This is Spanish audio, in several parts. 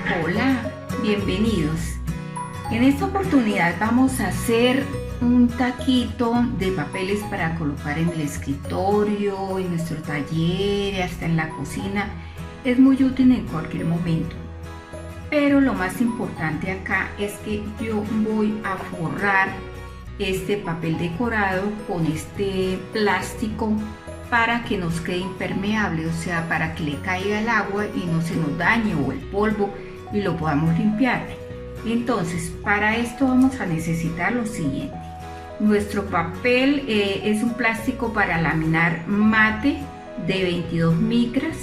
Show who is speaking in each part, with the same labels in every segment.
Speaker 1: Hola, bienvenidos. En esta oportunidad vamos a hacer un taquito de papeles para colocar en el escritorio, en nuestro taller, hasta en la cocina. Es muy útil en cualquier momento. Pero lo más importante acá es que yo voy a forrar este papel decorado con este plástico para que nos quede impermeable, o sea, para que le caiga el agua y no se nos dañe o el polvo y lo podamos limpiar. Entonces, para esto vamos a necesitar lo siguiente. Nuestro papel es un plástico para laminar mate de 22 micras.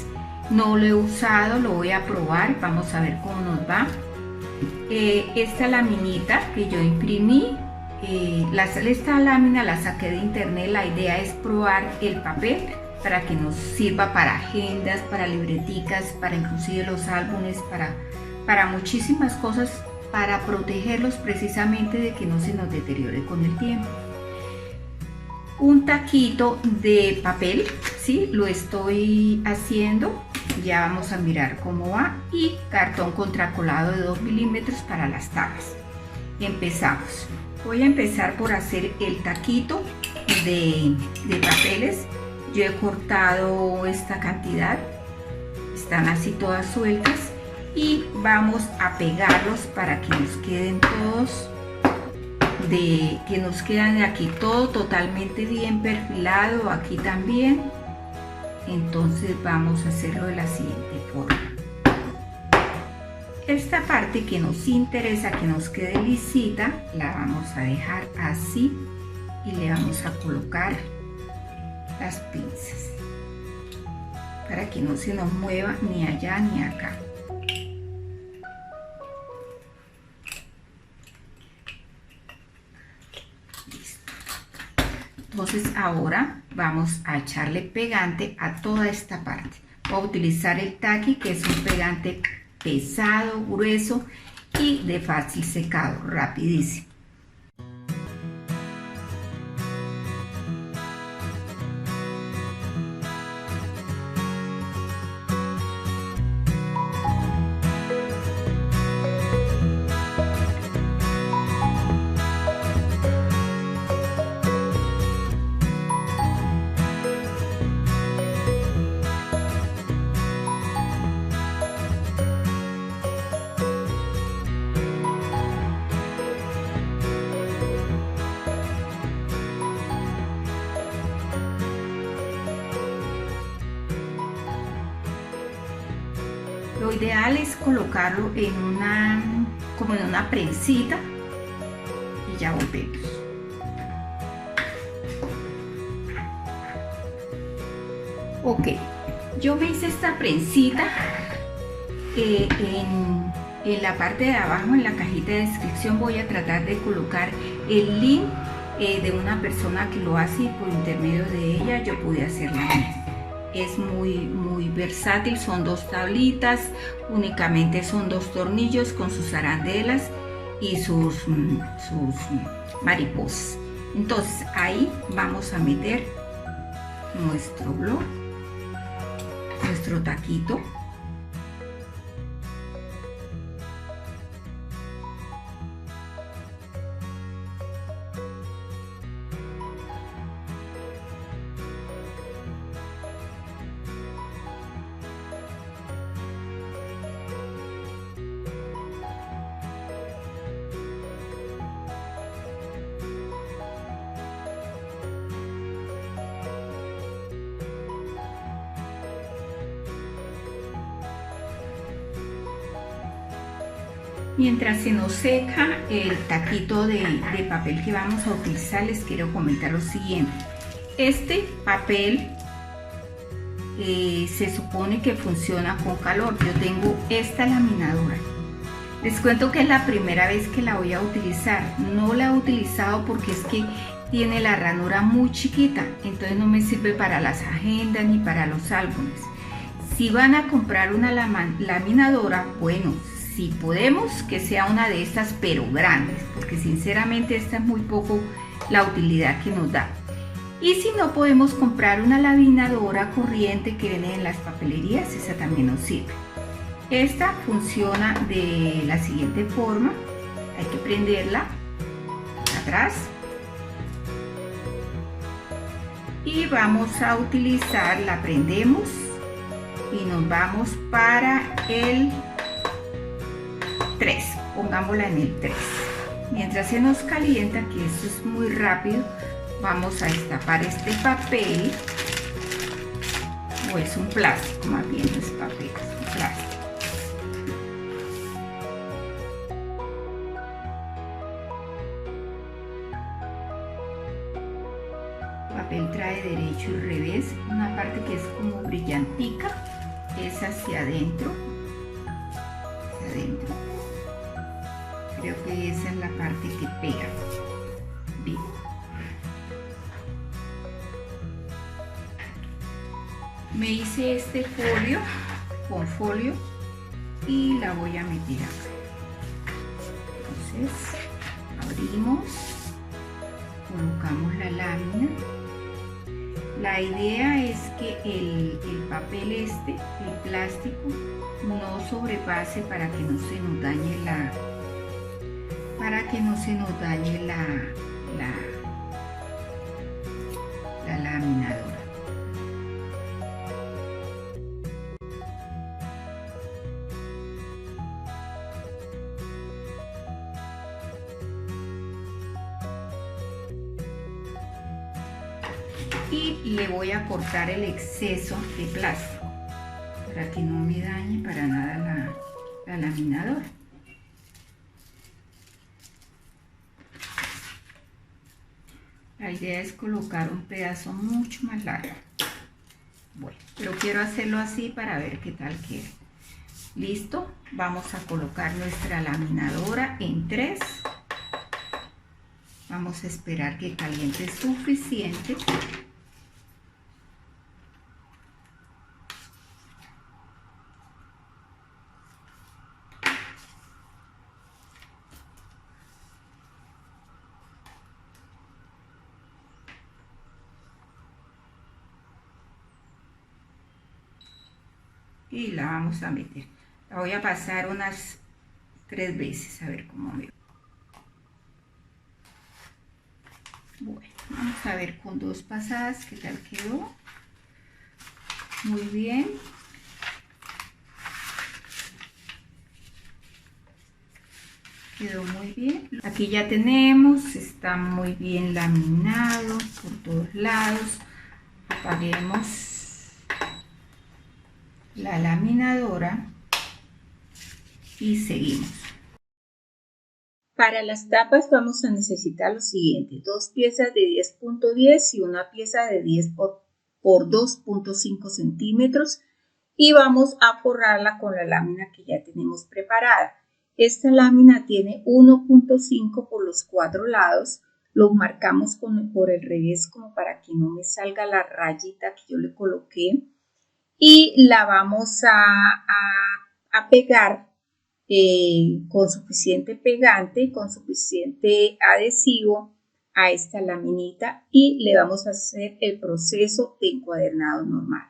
Speaker 1: No lo he usado, lo voy a probar, vamos a ver cómo nos va. Esta laminita que yo imprimí, esta lámina la saqué de internet. La idea es probar el papel para que nos sirva para agendas, para libreticas, para inclusive los álbumes, para muchísimas cosas, para protegerlos precisamente de que no se nos deteriore con el tiempo. Un taquito de papel, ¿sí? Lo estoy haciendo, ya vamos a mirar cómo va, y cartón contracolado de 2 milímetros para las tablas. Empezamos. Voy a empezar por hacer el taquito de papeles. Yo he cortado esta cantidad, están así todas sueltas, y vamos a pegarlos para que nos queden todos, que nos quedan aquí todo totalmente bien perfilado, aquí también. Entonces vamos a hacerlo de la siguiente forma. Esta parte que nos interesa que nos quede lisita, la vamos a dejar así y le vamos a colocar las pinzas para que no se nos mueva ni allá ni acá. Listo. Entonces ahora vamos a echarle pegante a toda esta parte. Voy a utilizar el Taki, que es un pegante pesado, grueso y de fácil secado, rapidísimo. Lo ideal es colocarlo en como en una prensita, y ya volvemos. Ok, yo me hice esta prensita en la parte de abajo, en la cajita de descripción voy a tratar de colocar el link de una persona que lo hace, y por intermedio de ella yo pude hacer la mía. Es muy versátil, son 2 tablitas, únicamente son 2 tornillos con sus arandelas y sus mariposas. Entonces ahí vamos a meter nuestro blog, nuestro taquito. Mientras se nos seca el taquito de papel que vamos a utilizar, les quiero comentar lo siguiente. Este papel se supone que funciona con calor. Yo tengo esta laminadora. Les cuento que es la primera vez que la voy a utilizar. No la he utilizado porque es que tiene la ranura muy chiquita, entonces no me sirve para las agendas ni para los álbumes. Si van a comprar una laminadora, bueno, si podemos que sea una de estas, pero grandes, porque sinceramente esta es muy poco la utilidad que nos da. Y si no podemos comprar una laminadora corriente que viene en las papelerías, esa también nos sirve. Esta funciona de la siguiente forma. Hay que prenderla atrás y vamos a utilizar, la prendemos y nos vamos para el 3, pongámosla en el 3. Mientras se nos calienta, que esto es muy rápido, vamos a destapar este papel, o es un plástico, más bien no es papel, es un plástico. El papel trae derecho y revés, una parte que es como brillantica, es hacia adentro, creo que esa es la parte que pega. Bien. Me hice este folio con folio y la voy a meter acá. Entonces abrimos, colocamos la lámina. La idea es que el papel el plástico, no sobrepase para que no se nos dañe la laminadora. Y le voy a cortar el exceso de plástico para que no me dañe para nada la laminadora. La idea es colocar un pedazo mucho más largo. Bueno, pero quiero hacerlo así para ver qué tal queda. Listo, vamos a colocar nuestra laminadora en 3. Vamos a esperar que caliente suficiente. Y la vamos a meter. La voy a pasar unas 3 veces a ver cómo me va. Bueno, vamos a ver con 2 pasadas qué tal quedó. Muy bien. Quedó muy bien. Aquí ya tenemos, está muy bien laminado por todos lados. Apaguemos la laminadora y seguimos. Para las tapas vamos a necesitar lo siguiente: 2 piezas de 10.10 y una pieza de 10 por 2.5 centímetros, y vamos a forrarla con la lámina que ya tenemos preparada. Esta lámina tiene 1.5 por los 4 lados, lo marcamos por el revés como para que no me salga la rayita que yo le coloqué, y la vamos a pegar con suficiente pegante, con suficiente adhesivo a esta laminita, y le vamos a hacer el proceso de encuadernado normal.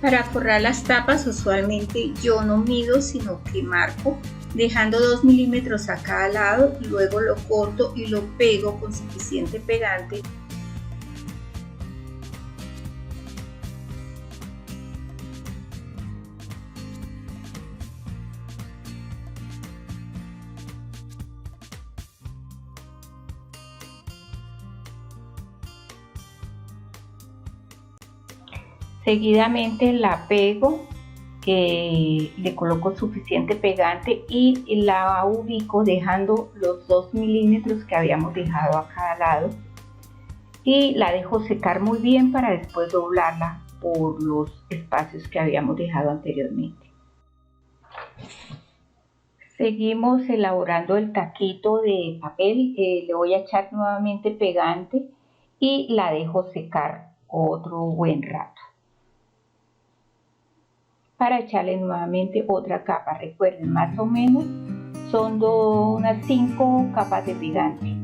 Speaker 2: Para forrar las tapas usualmente yo no mido, sino que marco, dejando 2 milímetros a cada lado, y luego lo corto y lo pego con suficiente pegante. Seguidamente la pego, le coloco suficiente pegante y la ubico dejando los 2 milímetros que habíamos dejado a cada lado, y la dejo secar muy bien para después doblarla por los espacios que habíamos dejado anteriormente. Seguimos elaborando el taquito de papel. Le voy a echar nuevamente pegante y la dejo secar otro buen rato para echarle nuevamente otra capa. Recuerden, más o menos son unas 5 capas de pegante.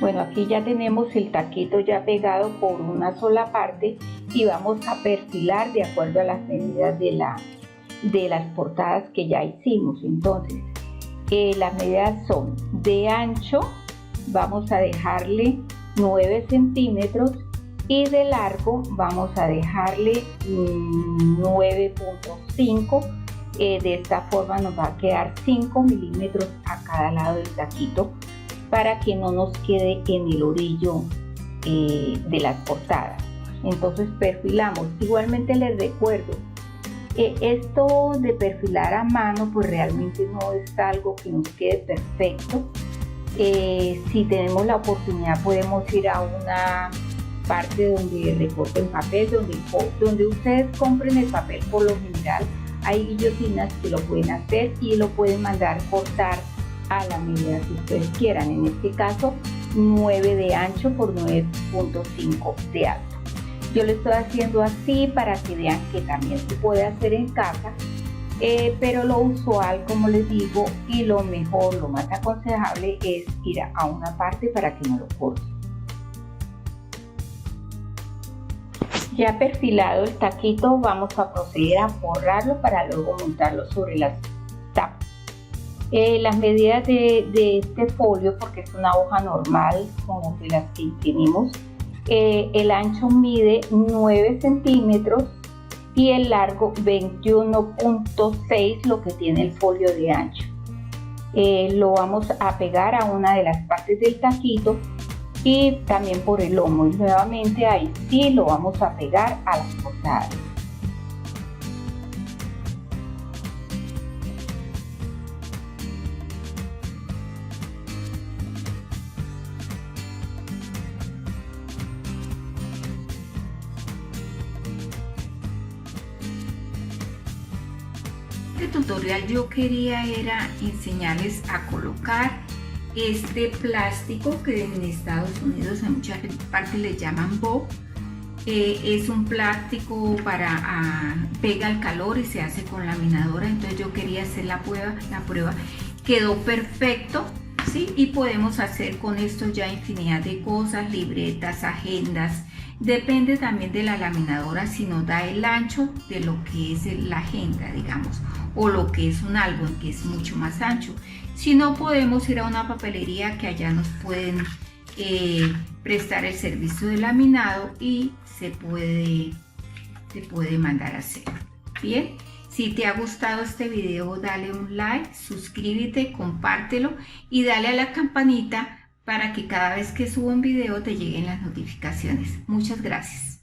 Speaker 2: Bueno, aquí ya tenemos el taquito ya pegado por una sola parte, y vamos a perfilar de acuerdo a las medidas de las portadas que ya hicimos. Entonces, las medidas son: de ancho vamos a dejarle 9 centímetros y de largo vamos a dejarle 9.5. De esta forma nos va a quedar 5 milímetros a cada lado del taquito, para que no nos quede en el orillo de las portadas. Entonces perfilamos. Igualmente les recuerdo, esto de perfilar a mano pues realmente no es algo que nos quede perfecto. Si tenemos la oportunidad podemos ir a una parte donde recorten papel, donde ustedes compren el papel. Por lo general hay guillotinas que lo pueden hacer y lo pueden mandar cortar a la medida que ustedes quieran. En este caso 9 de ancho por 9.5 de alto. Yo lo estoy haciendo así para que vean que también se puede hacer en casa, pero lo usual, como les digo, y lo mejor, lo más aconsejable es ir a una parte para que no lo corten. Ya perfilado el taquito, vamos a proceder a forrarlo para luego montarlo sobre las tapas. Las medidas de este folio, porque es una hoja normal como de las que tenemos, el ancho mide 9 centímetros y el largo 21.6, lo que tiene el folio de ancho. Lo vamos a pegar a una de las partes del taquito y también por el lomo, y nuevamente ahí sí lo vamos a pegar a las portadas.
Speaker 1: Este tutorial yo quería era enseñarles a colocar este plástico que en Estados Unidos en muchas partes le llaman bob. Es un plástico pega el calor y se hace con laminadora. Entonces yo quería hacer la prueba quedó perfecto, ¿sí? Y podemos hacer con esto ya infinidad de cosas, libretas, agendas. Depende también de la laminadora si nos da el ancho de lo que es la agenda, digamos, o lo que es un álbum, que es mucho más ancho. Si no, podemos ir a una papelería que allá nos pueden prestar el servicio de laminado y se puede mandar a hacer. Bien, si te ha gustado este video, dale un like, suscríbete, compártelo y dale a la campanita para que cada vez que suba un video te lleguen las notificaciones. Muchas gracias.